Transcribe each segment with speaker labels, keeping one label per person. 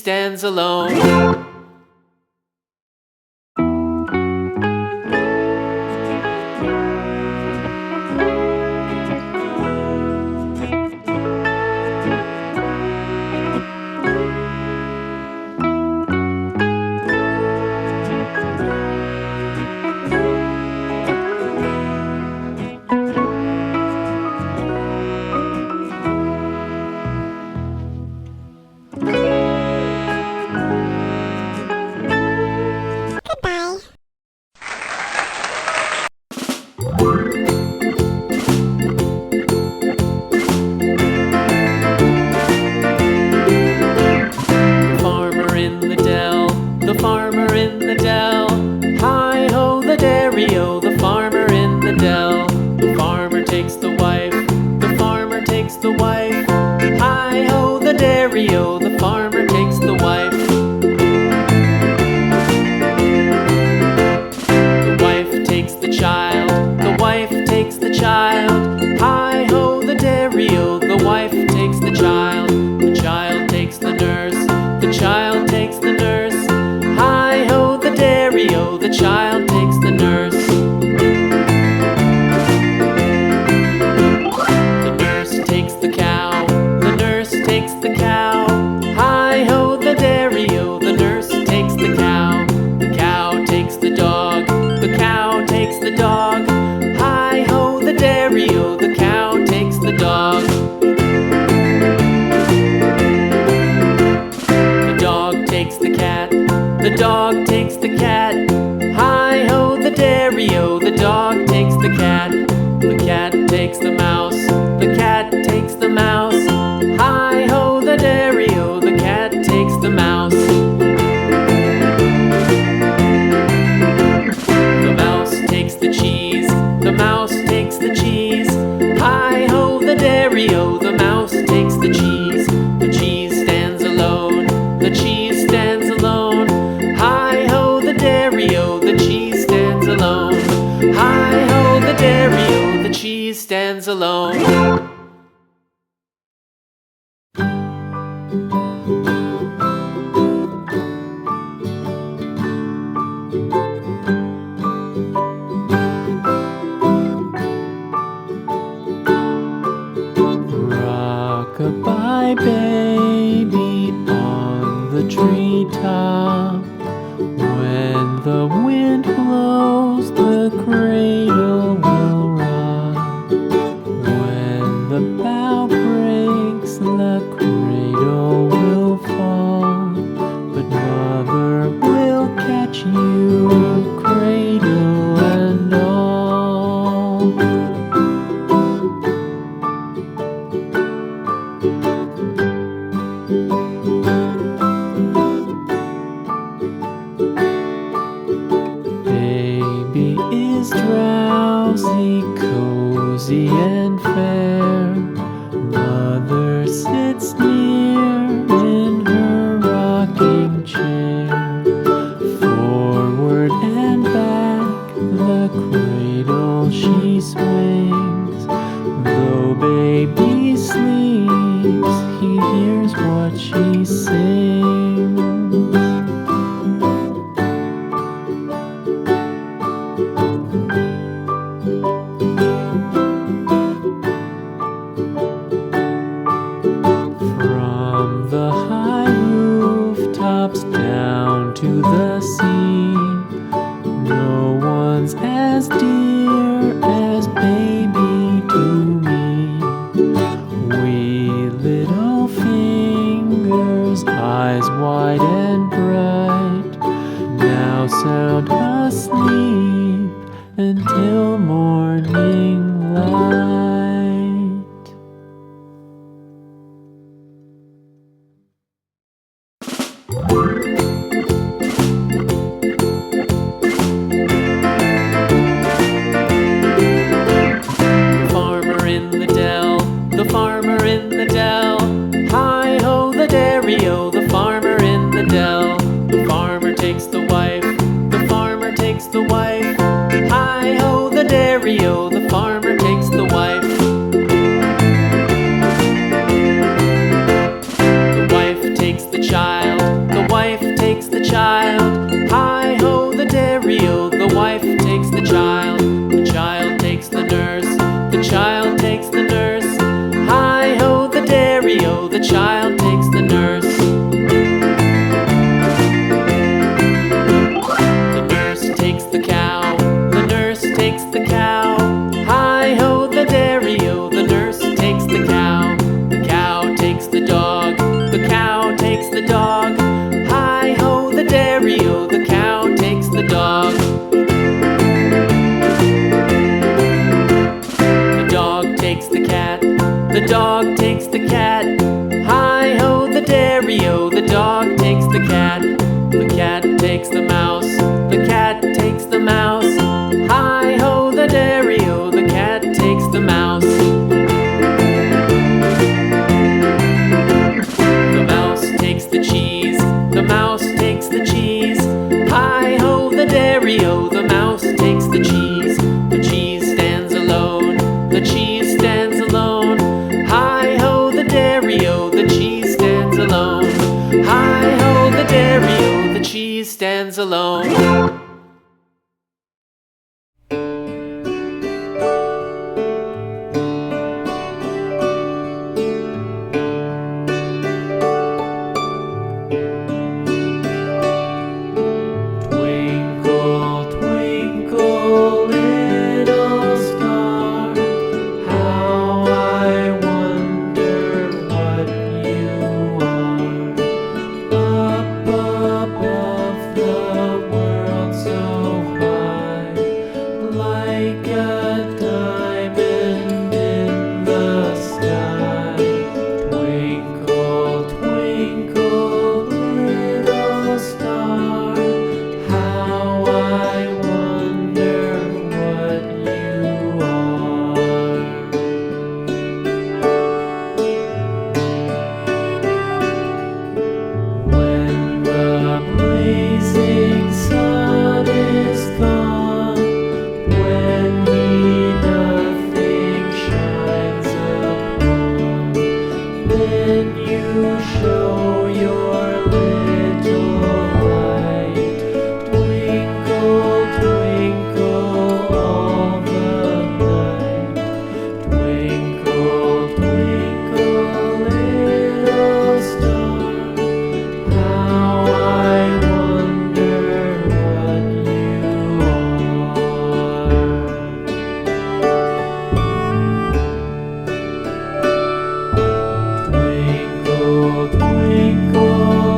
Speaker 1: Stands alone. Stands alone.
Speaker 2: Rock-a-bye baby on the treetop. When the wind blows, the cradle will rock. When the bough breaks, the cradle will fall. But mother will catch you, cradle and all. sits near in her rocking chair. Forward and back the cradle she swings. Though baby sleeps, he hears what she sings. From the high rooftops down to the sea, no one's as dear as baby to me. Wee little fingers, eyes wide and bright, now sound asleep until morning light.
Speaker 1: The farmer in the dell. Hi-ho, the dairy-o, the farmer in the dell. The farmer takes the wife, the farmer takes the wife. Hi-ho, the dairy-o, the farmer takes the wife. The wife takes the child, the wife takes the child. Hi-ho, the dairy-o, the wife takes the child. The child takes the nurse, the child takes the nurse. Hi-ho, the dairy-o, the child takes the nurse. The nurse takes the cow, the nurse takes the cow. Hi-ho, the dairy-o, the nurse takes the cow. The cow takes the dog, the cow takes the dog. Hi-ho, the dairy-o, the cow takes the dog. The dog takes the cat, the dog takes the cat. Hi-ho, the dairy-o, the dog takes the cat. The cat takes the mouse, the cat takes the mouse. Hi-ho, the dairy-o, the cat takes the mouse. The mouse takes the cheese, the mouse takes the cheese. Hi-ho, the dairy-o, the mouse takes the cheese. The cheese stands alone, the cheese stands alone. Hi-ho, the dairy-o, the cheese stands alone. Hi-ho, the dairy-o, the cheese stands alone. Twinkle, twinkle, little star, how I wonder what you are. Up above the world so high, like a diamond in the sky. Twinkle, twinkle, little star, how I wonder what you are. When the blazing sun is gone, when he nothing shines upon, then you show your little light. Twinkle, twinkle all the night. Twinkle, twinkle, little star, how I wonder what you are. Twinkle, twinkle,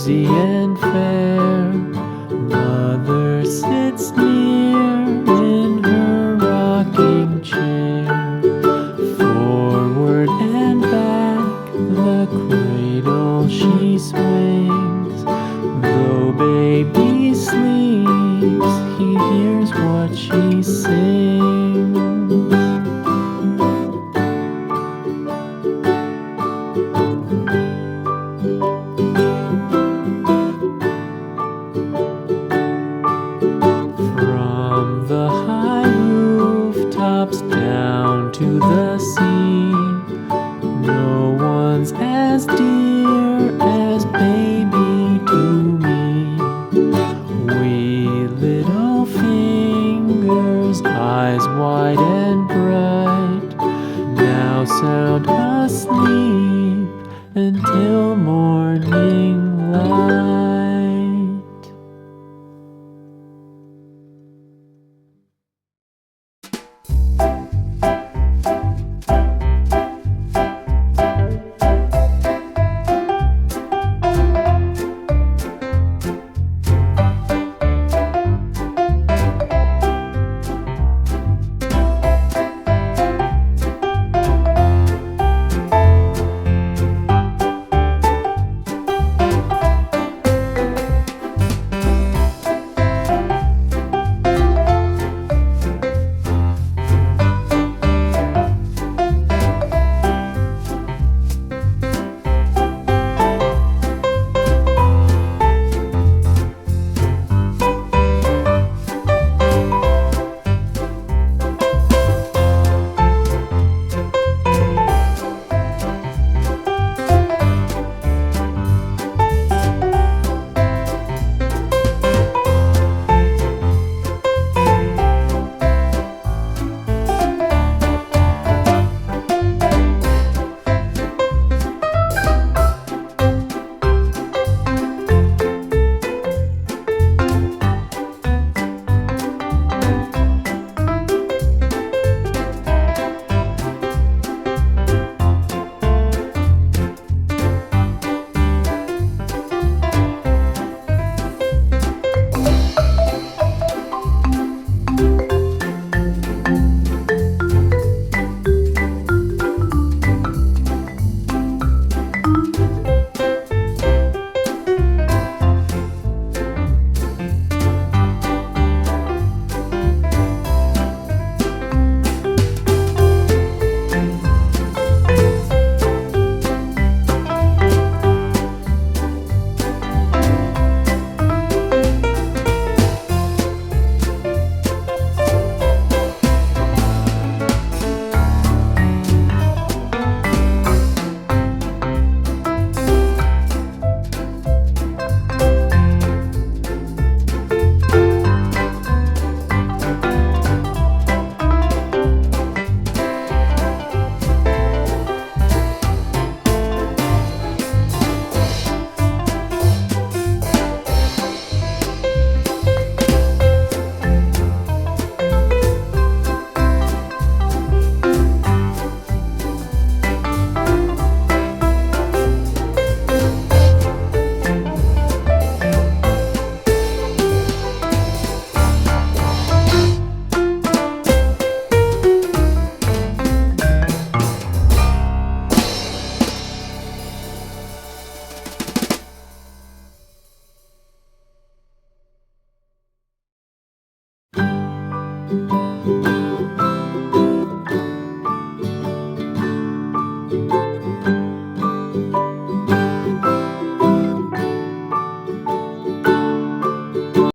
Speaker 2: rosy and fair. Mother sits near in her rocking chair. Forward and back the cradle she swings. Though baby sleeps, he hears what she sings. From the high rooftops down to the sea, no one's as dear as baby to me. Wee little fingers, eyes wide and bright, now sound asleep until morning light.